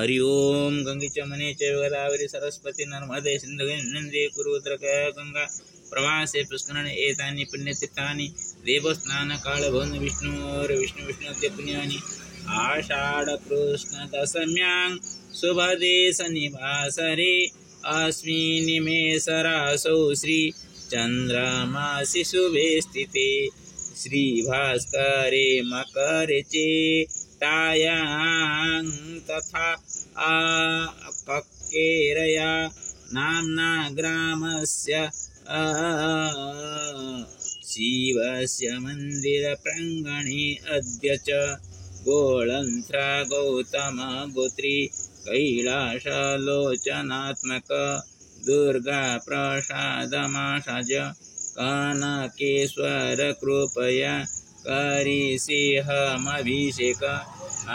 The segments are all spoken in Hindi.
हरि ओम गंगे च मने च गोदावरी सरस्वती नर्मदे सिंधु नंदे कुरुद्रक गंगा प्रवासे पुष्करणे एतानि पुण्यतीर्थानि देवस्थान काल भवन विष्णु विष्णुते पुण्यानि आषाढ़ कृष्ण दशम्यां शुभदे शनिवासरे अस्मिन् निमेषरासौ श्री चंद्रमासि शुभे स्थिते श्री भास्करे मकरे चे तायां तथा कक्केरया नाम्ना ग्रामस्य शिवस्य मन्दिरप्राङ्गणे अद्य च गोळन्त्रा गौतम गोत्री कैलासलोचनात्मक दुर्गा प्रसादमासाज कनकेश्वर कृपया करिसिंहमभिषेक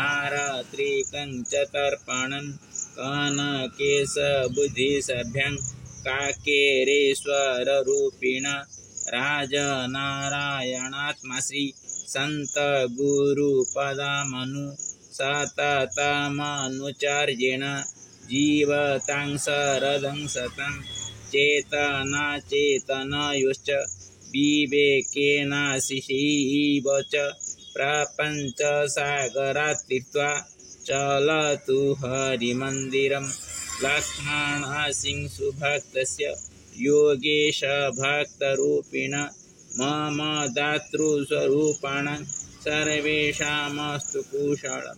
आरात्रिकं च तर्पणं कनकेश बुद्धिसभ्यं काकेरेश्वररूपिण राजनारायणात्मा श्री संत गुरुपदमनु सततमनुचार्येण जीवतां शरदं सतं चेतनाचेतनयोश्च विवेकेन शिशिव च प्रपञ्चसागरात् तीर्त्वा चलतु हरिमन्दिरं लक्ष्मणसिंहसुभक्तस्य योगेश भक्तरूपिण मम दातृस्वरूपाणां सर्वेषामस्तु कुशलं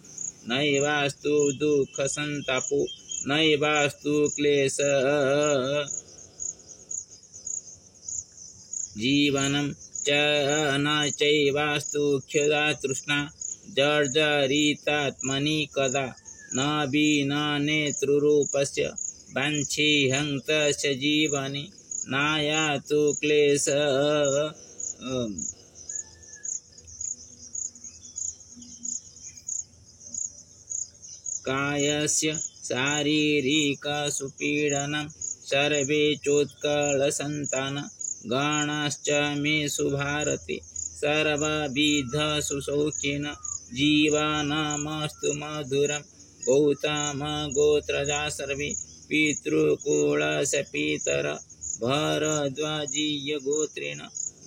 नैवास्तु दुःखसन्तापो नैवास्तु क्लेश जीवनं च न चैवास्तु क्षुधा तृष्णा जर्जरितात्मनि कदा न नेतृरूपस्य वाञ्छेहं तस्य जीवने नायातु क्लेश कायस्य शारीरिकसुपीडनं सर्वे चोत्कलसन्तान गणाश्च मे सुभारते सर्वविधसुसौख्येन जीवनमस्तु मधुरं गौतम गोत्रजा सर्वे पितृकुलस्य पितर भरद्वाजीय गोत्रेण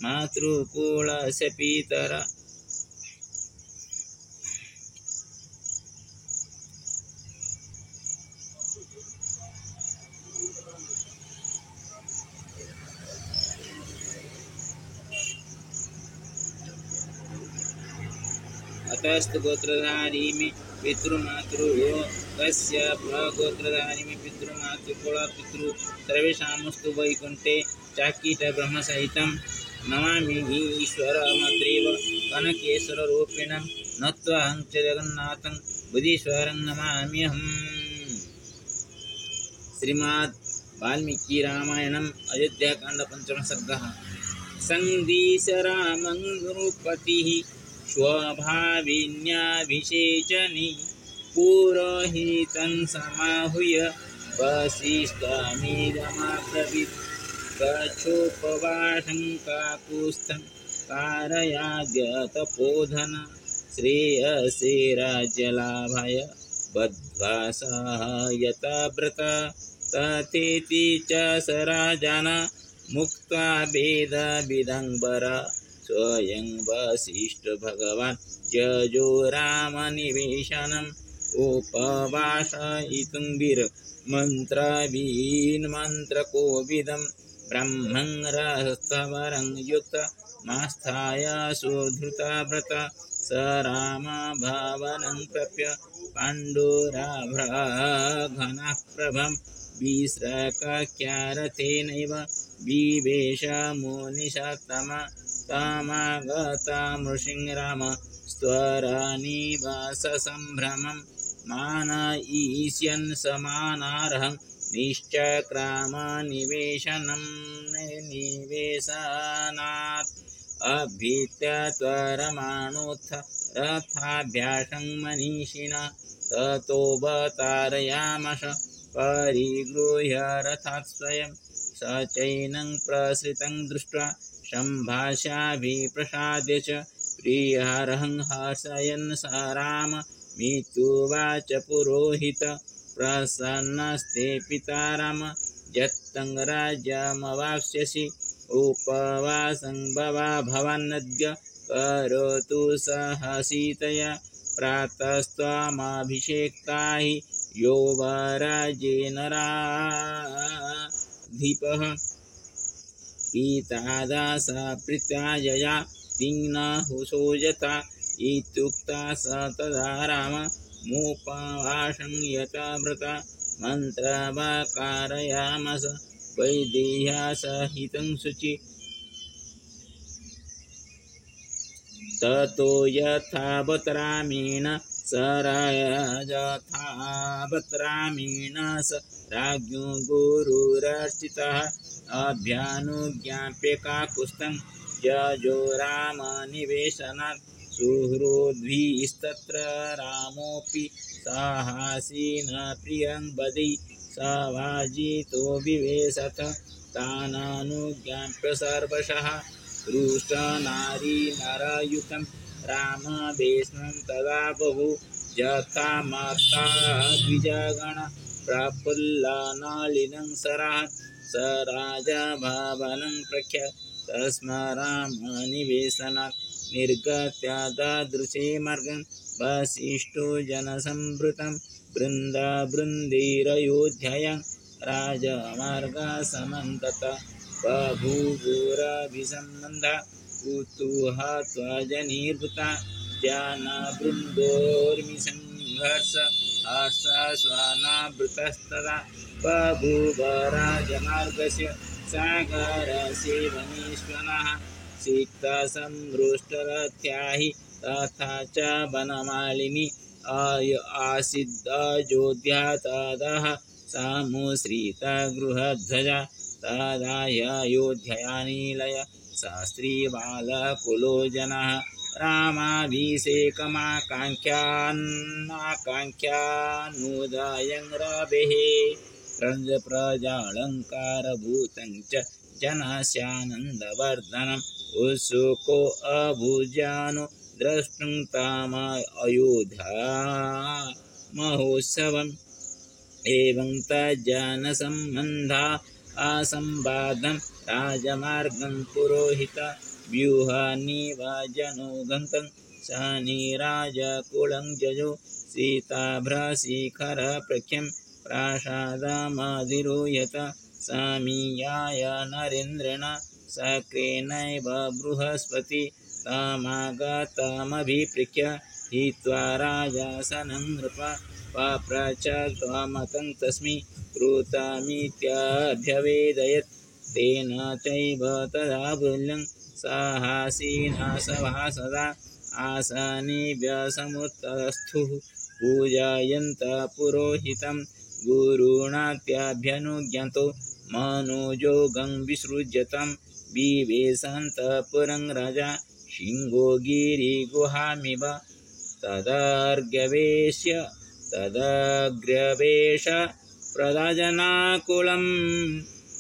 मातृकुलस्य पितर अतस्तु गोत्रधारी में पितृमातृ कस्य गोत्रधारी में पितृमातृकुल पितृ सर्वेषामस्तु वैकुंठे चाकित ब्रह्मसहितं नमामि ईश्वरमत्रैव कनकेश्वररूपिणं नत्वाहं च जगन्नाथं बुद्धीश्वरं नमाम्यहम्। श्रीमद् वाल्मीकि रामायणम् अयोध्याकाण्ड पंचम सर्गः। संदिश रामं नृपतिः स्वभाविन्याभिषेचनि पुरोहितं समाहूय वसिष्ठमिदमब्रवीत् गच्छोपवासं काकुत्स्थं कारयाद्य तपोधन श्रेयसे राज्यलाभाय बद्ध्वा सहायताव्रत तथेति च स राजान मुक्त्वा वेदविदम्बरा स्वयं वसिष्ठ भगवान् जजो रामनिवेशनम् उपवासयितुं वीरमन्त्रकोविदं ब्रह्मं रहस्तवरं युक्त मास्थाय सुधृताव्रत स रामभवनं प्राप्य पाण्डुराभ्रघनप्रभं विस्रक्यारथेनैव विवेश मुनिषत्तमा तमागतमृषिंराम स्वरनिवाससम्भ्रमं मानयिष्यन् समानार्हं निश्चक्रामनिवेशनं निवेशनात् अभीत्य त्वरमाणोत्थ रथाभ्यासं मनीषिणा ततोऽवतारयामास परिगृह्य रथात् स्वयं सचैनं प्रसृतं दृष्ट्वा सम्भाष्याभिप्रसाद्य च प्रियहरं हर्षयन् स राम मितुवाच पुरोहित प्रसन्नस्ते पिता राम यत्तं राज्यमवाप्स्यसि उपवासं भवानद्य करोतु सह सीतया प्रातस्त्वमभिषेक्ता हि यौवराजेनराधिपः पिता दासा प्रीत्याजया तिङ्नहुषो यथा इत्युक्ता स तदा राममुपवासं यथाव्रता मन्त्रवाकारयामास वैदेह्या सहितं शुचि ततो यथावत्रामेण स राज्ञो गुरुरर्चितः अभ्यानुज्ञाप्य काकुत्स्थं जजो रामनिवेशनात् सुहृद्भिस्तत्र रामोऽपि साहसेन प्रियं वदै स वाजितो विवेशथ ताननुज्ञाप्य सर्वशः हृष्टनारीनरयुतं रामवेषं तदा बहु यथा माता द्विजगण प्रफुल्लनलिनं सरात् स राजा भवनं प्रख्य तस्मै रामनिवेशनात् निर्गत्य ददृशे मार्गं वसिष्ठो जनसंवृतं बृन्दैरयोध्यायां राजमार्गसमन्ततः बभूवुरभिसम्बन्धा कुतूहत्वजनिर्वृता जनवृन्दोर्मिसंघर्ष हर्षस्वनावृतस्तदा बभूव राजमार्गस्य सागरसेवनेश्वरः सिक्तसंहृष्टरथ्या हि तथा च वनमालिनी आसीदयोध्या तदः समुश्रिता गृहध्वजा तदा ह्ययोध्यायानिलय शास्त्रीबालकुलो जनः रामाभिषेकमाकाङ्क्षान्नाकाङ्क्षानुदयं रवेः प्रजालङ्कारभूतं च जनस्यानन्दवर्धनम् उत्सुको अभुजानो द्रष्टुं तामयोध्या महोत्सवम् एवं तज्जनसम्बन्धा असंवादं राजमार्गं पुरोहित व्यूहनिवजनो गन्तं शनिराजकुलं जजो सीताभ्रशिखरप्रख्यं प्रासादमधिरोहत समीयाय नरेन्द्रेण शक्रेणैव बृहस्पति तमागतमभिप्रेक्ष्य हित्वा राजासनं नृप पप्रच्छ स्वमतं तस्मै कृतमित्यभ्यवेदयत् तेन चैव तदा बुल्यं साहसेन सभासदा आसनेभ्यसमुत्तस्थुः पूजयन्तः पुरोहितं गुरुणात्यभ्यनुज्ञातो मनोजोगं विसृज्यतं विवेशन्तः पुरं राजा शिङ्गो गिरिगुहामिव तदग्र्यवेश प्रदाजनाकुलं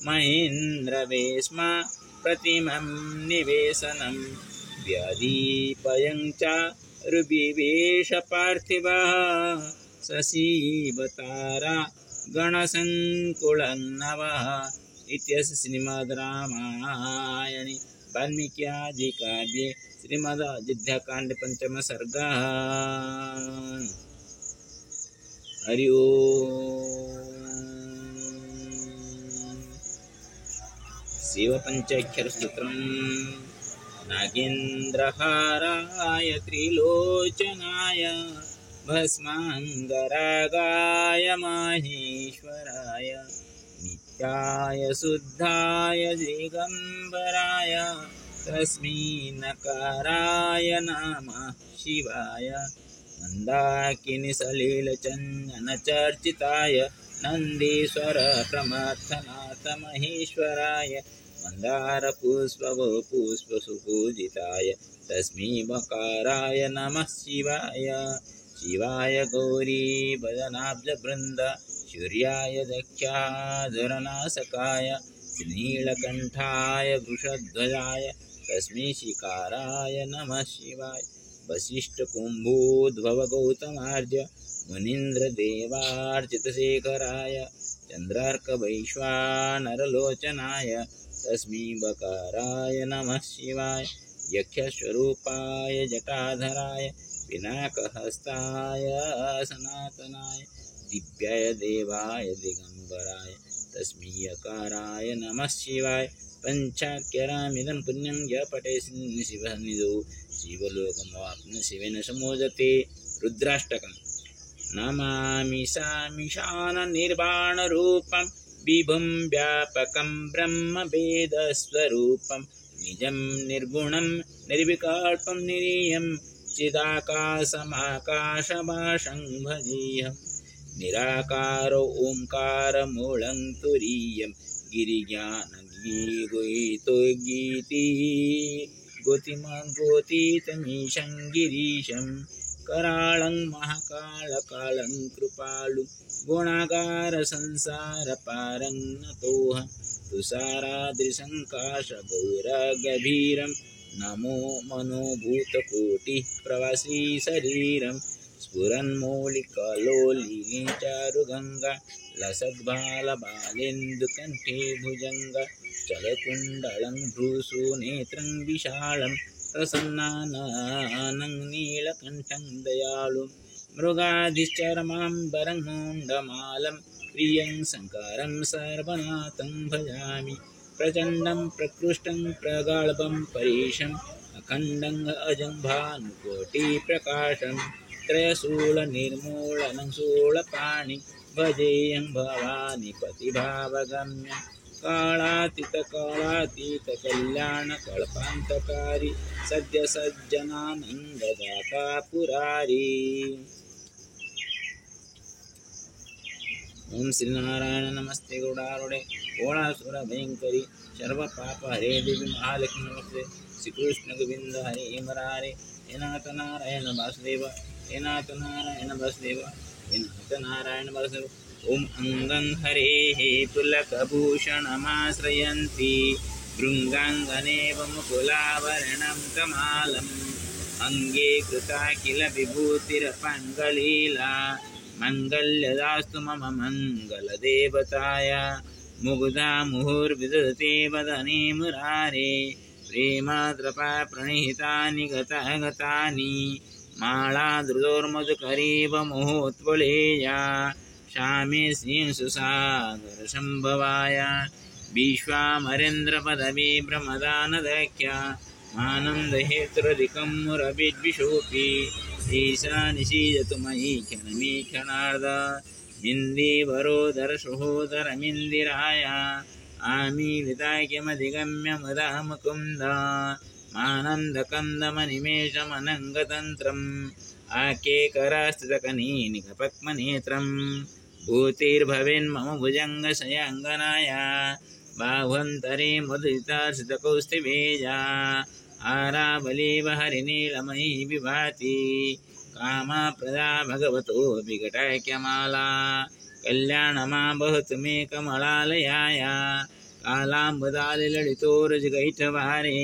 महेन्द्रवेश्मा प्रतिमं निवेशनं व्यदीपयं च ऋविवेश पार्थिवः शशिवतारा गणसङ्कुलं नवः इत्यस्य श्रीमद् रामायणे वाल्मीकियादिकाव्ये श्रीमदयोध्याकाण्डे पंचम सर्गः। हरि ओम्। शिवपञ्चाक्षरस्तोत्रम्। नागेन्द्रहाराय त्रिलोचनाय भस्माङ्गरागाय माहेश्वराय नित्याय शुद्धाय दिगम्बराय तस्मै नकाराय नमः शिवाय मन्दाकिनीसलिलचन्दनचर्चिताय नन्दीश्वर प्रमथनाथ महेश्वराय मन्दारपुष्पसुपूजिताय तस्मै मकाराय नमः शिवाय शिवाय गौरी भजनाब्जवृन्द सूर्याय दक्षाधरनाशकाय श्रीनीलकण्ठाय वृषध्वजाय तस्मै शिकाराय नमः शिवाय वसिष्ठकुम्भोद्भव गौतमार्य मुनीन्द्रदेवार्चितशेखराय चन्द्रार्कवैश्वानरलोचनाय तस्मै बकाराय नमः शिवाय यक्षस्वरूपाय जटाधराय पिनाकहस्ताय सनातनाय दिव्याय देवाय दिगंबराय तस्मै यकाराय नमः शिवाय पंचाक्षरामिदं पुण्यं य पठे शिवनिधौ शिवलोकमवाप्नुते शिवेन समोजते। रुद्राष्टकम्। नमामि सामिशाननिर्वाणरूपं विभुं व्यापकं ब्रह्मवेदस्वरूपं निजं निर्गुणं निर्विकल्पं निरीयं चिदाकाशमाकाशभासं भजेऽहम्। निराकारो ओंकारमूलं तुरीयं गिरिज्ञानगीति गोतीतमीशं गिरीशं कराळं महाकालकालं कृपालु गुणागार संसारपारं नतोऽहं तुषाराद्रिसङ्काशगौरगभीरं नमो मनोभूतकोटिः प्रवासी शरीरं स्फुरन्मौलिकलोलिनी चारुगंगा लसद्बालबालेन्दुकण्ठे भुजंगा चलकुण्डलं भ्रूसु नेत्रं विशालं प्रसन्नाननं नीलकण्ठं दयालुं मृगाधिश्चरमाम्बरं मुण्डमालं प्रियं शङ्करं सर्वनाथं भजामि। प्रचण्डं प्रकृष्टं प्रगल्भं परेशम् अखण्डं अजं भानुकोटिप्रकाशं त्रयशूलनिर्मूलनं शूलपाणि भजेऽहं भवानीपतिभावगम्यं कालातीतकल्याणकल्पान्तकारी सद्य सज्जनानन्ददाता पुरारी। ओम श्रीनारायण नमस्ते गौडारूढे घोड़ासुर भयंकरी सर्वपापहरे देवी महालक्ष्मी नमस्ते। श्रीकृष्ण गोविंद हरे मुरारे हे नाथ नारायण वासुदेव हे नाथ नारायण वासुदेव हे नाथ नारायण वासुदेव। ओम अंगं हरेः पुलकभूषणमाश्रयन्ति भृङ्गाङ्गनेव मुकुलावरणं कमालम् अंगे कृता किल विभूतिरपङ्गलीला मङ्गल्यदास्तु मम मङ्गलदेवताय मुग्धा मुहुर्विदधते वदने मुरारे प्रेमाद्रपा प्रणिहितानि गतानि माला धृतोर्मधुकरीव मोहोत्पलेया श्यामे श्रींसुसागर संभवाय विश्वामरेन्द्रपदवी प्रमदानदख्या मानन्दहेतुरधिकं मुरभिद्विषोऽपि ईशानिषीदतु मयि क्षणमी क्षणार्ध मिन्दीवरोदरसहोदरमिन्दिराय आमीलिताख्यमधिगम्य मुदा मुकुन्द मानन्दकन्दमनिमेषमनङ्गतन्त्रम् आकेकरास्थितकनीनिकपद्मनेत्रं भूतिर्भवेन्मम भुजङ्गशयाङ्गनाय बाह्वन्तरे मुदितार्षितकौस्तुभेजा आरावलीव हरिनीलमयी विभाति कामप्रदा भगवतो विकटाख्यमाला कल्याणमा बहतु मे कमलालयाय कालाम्बुदालिललितोरजगैटवारे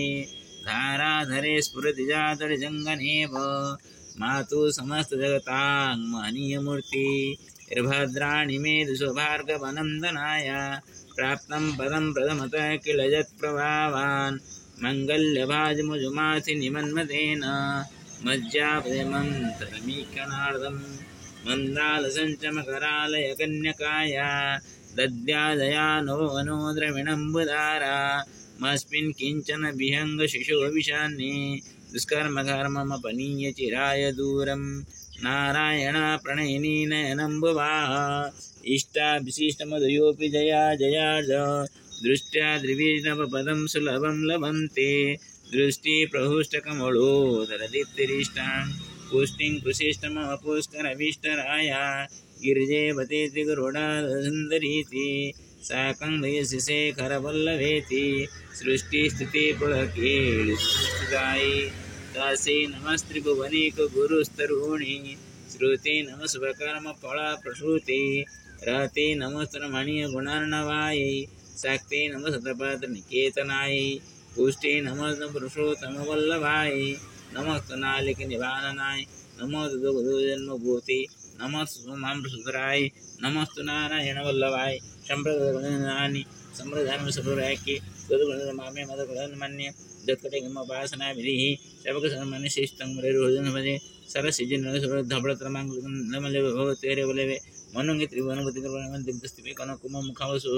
धाराधरे स्फुरति जातर्जङ्गनेव मातु समस्तजगतां महनीयमूर्ति निर्भद्राणि मे दुःसौभार्गवनन्दनाय प्राप्तं पदं प्रथमतः किल यत्प्रभावान् मङ्गल्यभाजमुजुमासि निमन्मतेन मज्जापदमन्तरमीक्षणार्धं मन्दालसञ्चमकरालय कन्यकाय दद्यादया नो द्रविणम्बुधारा मस्मिन् किञ्चन विहङ्गशिशो विशान्ये दुष्कर्मकर्ममपनीय चिराय दूरं नारायण प्रणयिनी नयनम्बुवाः इष्टाभिशिष्टमधुयोऽपि जया जयार्ज दृष्ट्या द्रिविणवपदं सुलभं लभन्ते दृष्टिप्रहुष्टकमलोदरदीप्तिरिष्टां पुष्टिं कुशिष्टमपुष्करविष्टराय गिरिजेवते गरुडाधुन्दरीति साकं वयसि शेखरवल्लभेति सृष्टिस्थितिपुलकेळिस्थितायै दासे नमस्त्रिभुवनेकगुरुस्तरुणि श्रुते नमः शुभकर्मफलप्रसूते रहते नमस्त्रमणीय गुणार्णवायै शाक्ते नमः शतपत्रनिकेतनायै पुष्टे नमः पुरुषोत्तमवल्लभायै नमस्तु नालिक निवारणाय नमोस्तु दुर्गजन्मभूति नमस्तु मामृतराय नमस्तु नारायण वल्लभाय संप्रदानि संप्रदान सर्वरायके गुरुगुणमामे मदगुणमन्य दत्कटेगमवासना विधिः शबकसन्मनि शिष्टं मरेरोजन भजे सरसिजन धबड़त्रमांगलमले भवतेरे वलेवे मनोंगे त्रिभुवनपति कर्मण दिग्दस्तिपे कनकुम मुखावसु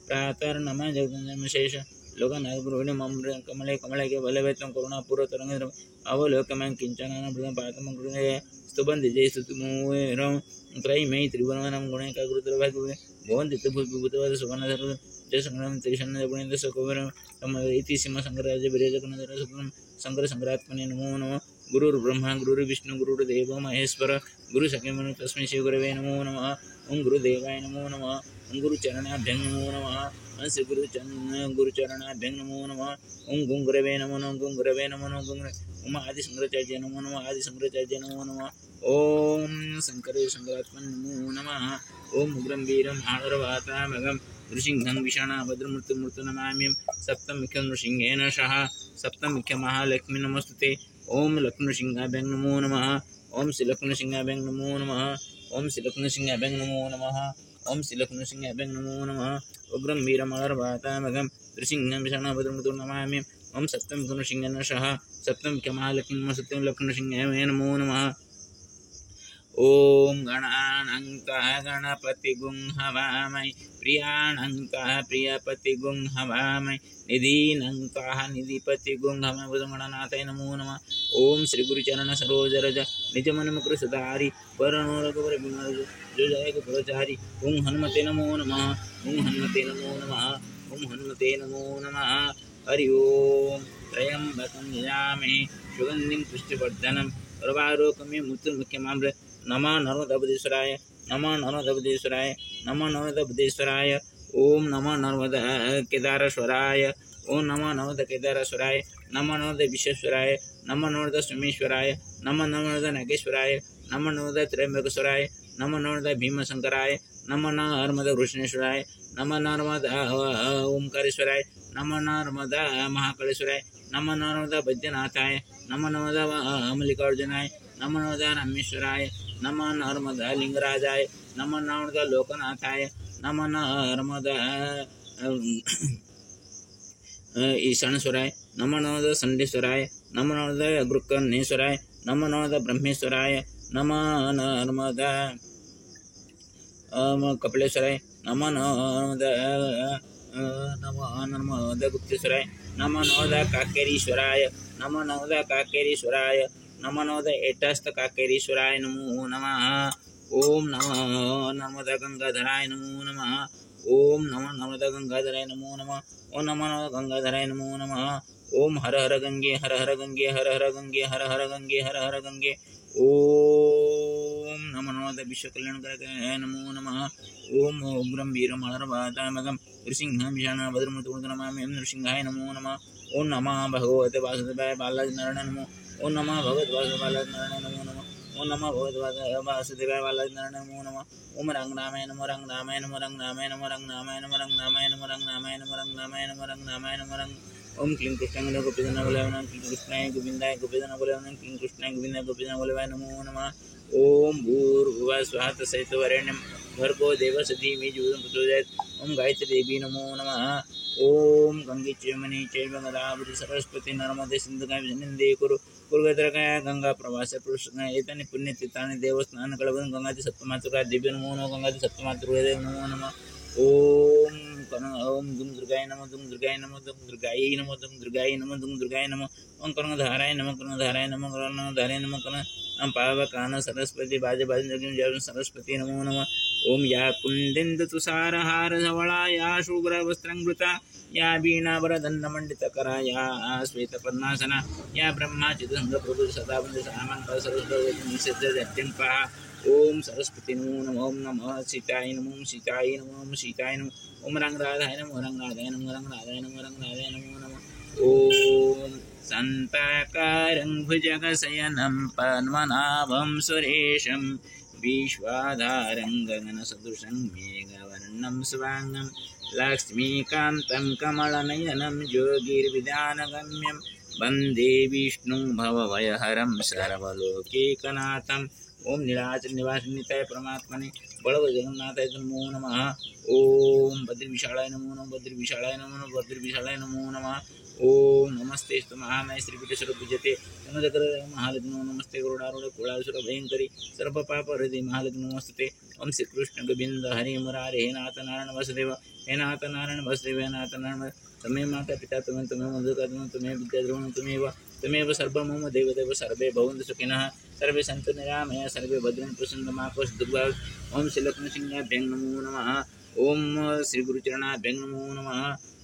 प्रातर नमः जगन्नमशेष लोकनाथ गुरुविने मम्र कमले कमले के वलेवे तम करुणा पूर्व तरंग अवलोकमं किंचन प्रदम पातम गुरुने स्तुबंधि जय स्तुतिमुरं त्रयीमयि त्रिभुवनम गुणे का गुरुतर भागवे भवन दितभूतभूतवाद सुवर्ण धर्म जय संग्राम त्रिशन्न गुणेन्द्र सकुवरम तम इति सीमा शंकराचार्य विरेजकनंदर सुप्रम शंकर संग्रात्मने नमो नमः गुरुर्ब्रह्मा गुरुर्विष्णु गुरुर्देव महेश्वर गुरु सखेमनु तस्मै श्री गुरवे नमो नमः ओं गुरुदेवाय नमो नमः ओं गुरुचरणाभ्यं नमो नमः ओं श्री गुरुचरणाभ्यं नमो नमः ओं गुं गुरवे नमो नमः गुं गुरवे नमो नमः गुं ओम आदि शंकराचार्य नमो नमः आदि शंकराचार्य नमो नमः ओम शंकरे शंकरात्मने नमो नमः ओम उग्रं वीरं आदरवातामगं ऋषिंहं विषाणाभद्रमूर्तिमूर्ति नमाम्यं सप्तमुख्यं नृसिंहेन सह सप्तमुख्यमहालक्ष्मी नमस्तुते ओम लक्ष्मीसिंहाभ्यं नमो नमः ओम श्री लक्ष्मीसिंहाभ्यं नमो नमः ओम श्री लक्ष्मीसिंहाभ्यं नमो नमः ओम श्री लक्ष्मीसिंहाभ्यं नमो नमः उग्रं वीरमलर्वातामगं ऋषिंहं विषाणाभद्रमूर्ति नमाम्यं ओम सप्तमुख्यं नृसिंहेन सह सप्तमुख्यमहालक्ष्मी नमस्तुते लक्ष्मीसिंहाय नमो नमः ओम गणानांकः गणपतिगुं हवामहे प्रियाणांकः प्रियपतिगुं हवामहे निधीनांकः निधिपतिगुं हवामहे बुधगणनाथाय नमो नमः ओम श्री गुरुचरण सरोजरज निजमनमुकुरसुधारि वरणोरघुवर विमल जो जय गुरुचारि ओम हनुमते नमो नमः ओम हनुमते नमो नमः ओम हनुमते नमो नमः हरि ओम त्र्यंबकं यजामहे सुगन्धिं पुष्टिवर्धनं सर्वारोगमे मृत्युर्मुख्यमामृ नमः नर्मदाबुद्धेश्वराय नमः नर्मदाबुद्धेश्वराय नमः नर्मदाबुद्धेश्वराय ओम नमः नर्मदा केदारेश्वराय ओम नमः नर्मदा केदारेश्वराय नमः नर्मदा विश्वेश्वराय नमः नर्मदा सोमेश्वराय नमः नर्मदा नागेश्वराय नमः नर्मदा त्र्यंबकेश्वराय नमः नर्मदा भीमशंकराय नमः नर्मदा कृष्णेश्वराय नमः नर्मदा ओमकारेश्वराय नमः नर्मदा महाकालेश्वराय नमः नर्मदा वैद्यनाथाय नमः नर्मदा मल्लिकार्जुनाय नमः नर्मदा रामेश्वराय नमः नर्मदा लिंगराजाय नमः नर्मदा लोकनाथाय नमः नर्मदा ईशानेश्वराय नमः नर्मदा संडेश्वराय नमः नर्मदा गुरुकर्णेश्वराय नमः नर्मदा ब्रह्मेश्वराय नमः नर्मदा कपिलेश्वराय नमः नर्मदा गुप्तेश्वराय नमः नर्मदा काकेरीश्वराय नमः नर्मदा काकेरीश्वराय नमः नर्मदा एटस्थ काकेरीश्वराय नमो नमः ओम नमः नर्मदा गंगाधराय नमो नमः ओम नमः नर्मदा गंगाधराय नमो नमः ओम नमः गंगाधराय नमो नमः ओम हर हर गंगे हर हर गंगे हर हर गंगे हर हर गंगे हर हर गंगे ओम नमः नर्मदा विश्वकल्याणकाय नमो नमः ओम उग्रं वीरमलर्वातामगं नृसिंहं विषाणाभद्रमूर्तिं नमाम्यं नृसिंहाय नमो नमः ओम नमः भगवते वासुदेवाय बालाजीनारायणाय नमो ओम नमः भगवते वासुदेवाय नमो नमः ओम नमः भगवते वासुदेवाय बालाजीनारायणाय नमो नमः ओम रंगनामाय नमो रंगनामाय नमो रंगनामाय नमो रंगनामाय नमो रंगनामाय नमो रंगनामाय नमो रंगनामाय नमो रंगनामाय नमो रंग ओम क्लीं कृष्णाय गोपीजनाय बोलावनं क्लीं कृष्णाय गोविंदाय गोपीजनाय बोलावनं क्लीं कृष्णाय गोविंदाय गोपीजनाय बोलावय नमो नमः ओम भूर्भुवः स्वः तत्सवितुर्वरेण्यं भर्गो देवस्य धीमहि धियो प्रचोदयात् ओम गायत्री देवी नमो नमः ओम गंगे चैमनि चैव गोदावरी सरस्वती नर्मदे सिन्धुकाय कुरु पूर्वद्रकाय गंगा प्रवास पुरुषाय एतानि पुण्यतीर्थानि देवस्थानकलवं गंगादि सप्तमातृकाय दिव्य नमो नमः गंगादि सप्तमातृकाय नमो नमः ओम ओम दुम दुर्गाय नमः दुम दुर्गाय नमः दुम दुर्गाय नमः दुम दुर्गाय नमः दुम दुर्गाय नमः ओम कर्णधाराय नमः कर्णधाराय नमः कर्णधाराय नमः कर्ण पावकान सरस्वती बाजे बाजे जय सरस्वती नमो नमः ओम या कुंदेन्दु तुषारहार धवला या शुभ्रवस्त्रंकृता या वीणावरदण्डमण्डितकरा या श्वेतपद्मासना या ब्रह्माचिदङ्ग प्रभु सदा वन्दे सामन्त सरस्वती ओम सरस्वती नमो नमः ओम नमः सीताय नमः सीताय नमः ओम सीताय नमः ओम रंगराधाय नमः रंगराधाय नमः रंगराधाय नमः रंगराधाय नमो नमः ओम संताकारं भुजगशयनं पद्मनाभं सुरेशं विश्वाधारं गगनसदृशं मेघवर्णं शुभांगं लक्ष्मीकान्तं कमलनयनं योगिर्विधानगम्यं वन्दे विष्णुं भवभयहरं सर्वलोकैकनाथम्। ओम नीलाचल निवास निताय परमात्मने बलव जगन्नाथाय नमो नमः। ओम बद्रीविशालाय नमो नमः। बद्रीविशालाय नमो नमः। बद्रीविशालाय नमो नमः। ओम नमस्ते महामय श्रीपीठेश्वर पूज्यते नमस्कार महालक्ष्मी नमस्ते गरुडारूढ कुलासुर भयंकरी सर्व पाप हृदय महालक्ष्मी नमस्ते। ओम श्री कृष्ण गोविंद हरि मुरारे हे नाथ नारायण वसुदेव हे नाथ नारायण वसुदेव हे नाथ नारायण तुम्हें माता पिता तुम्हें तुम्हें मधुका तुम्हें विद्याद्रोण तुम्हें सर्व मम देवदेव सर्वे भवन्तु सुखिनः सर्वे सन्तु निरामया सर्वे भद्राणि पश्यन्तु मा कश्चित् दुर्भाग्यं। ओम श्री लक्ष्मीसिंहाभ्यं नमो नमः। ओम श्री गुरुचरणाभ्यं नमो नमः।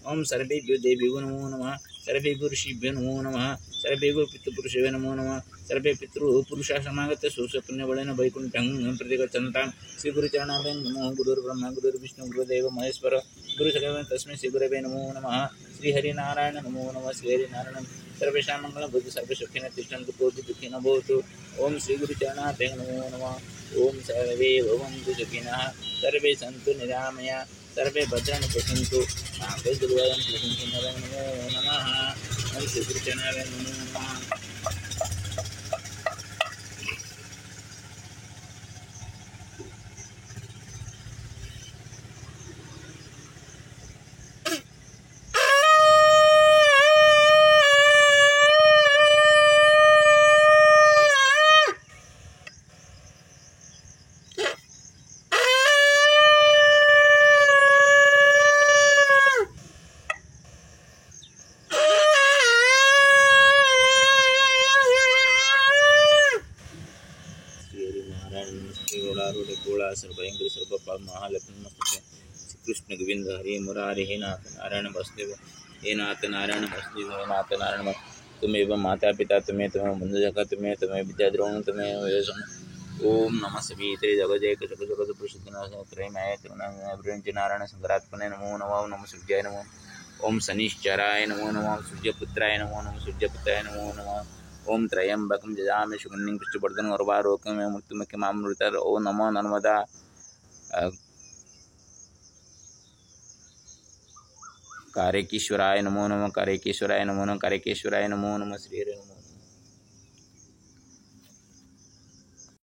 ओम सर्वेभ्यो देवेभ्यो नमो नमः। सर्वेभ्यो ऋषिभ्यो नमो नमः। सर्वेभ्यो पितृपुरुषेभ्यो नमो नमः। सर्वे पितृपुरुषाः समागत्य स्वस्वपुण्यबलेन वैकुण्ठं प्रतिगच्छन्तां। श्री गुरुचरणाभ्यं नमो गुरुर्ब्रह्मा गुरुर्विष्णु गुरुदेव महेश्वर गुरुसदेव तस्मै श्री गुरवे नमो नमः। श्री हरिनारायण नमो नमः। श्री हरिनारायण सर्वेषां मङ्गलं भवतु सर्वे सुखिनः तिष्ठन्तु कोऽपि दुःखी न भवतु। ओम श्री गुरुचरणाभ्यं नमो नमः। ओम सर्वे भवन्तु सुखिनः सर्वे सन्तु निरामया सर्वे भद्राणि पश्यन्तु मा कश्चित् दुर्भाग्यं नमो नमः। ओम श्री गुरुचरणाभ्यं नमो नमः। सर्वयंकर सर्वपाप महालक्ष्मी नमस्ते। श्री कृष्ण गोविंद हरि मुरारे हे नाथ नारायण वसुदेव हे नाथ नारायण वसुदेव हे नाथ नारायण तुम्हें माता पिता तुम्हें बंधु जगह तुम्हें विद्याद्रोण तुम्हें ओम नमः सवित्रे जगजयक जग जगत प्रसिद्धनाथ त्रयमाय करुणाब्रंच नारायण संकरात्मने नमो नमः। नमः सूर्याय नमः। ओम शनिश्चराय नमो नमः। सूर्यपुत्राय नमो नमः। सूर्यपुत्राय नमो नमः। ओम त्रयंबकं जजामि सुगन्धिं पुष्टिवर्धनम् उर्वारुकमिव मृत्युमुख्यमामृतम्। ओम नमो नर्मदा कारेकेश्वराय नमो नमः। कारेकेश्वराय नमो नमः। कारेकेश्वराय नमो नमः। श्री हरि नमो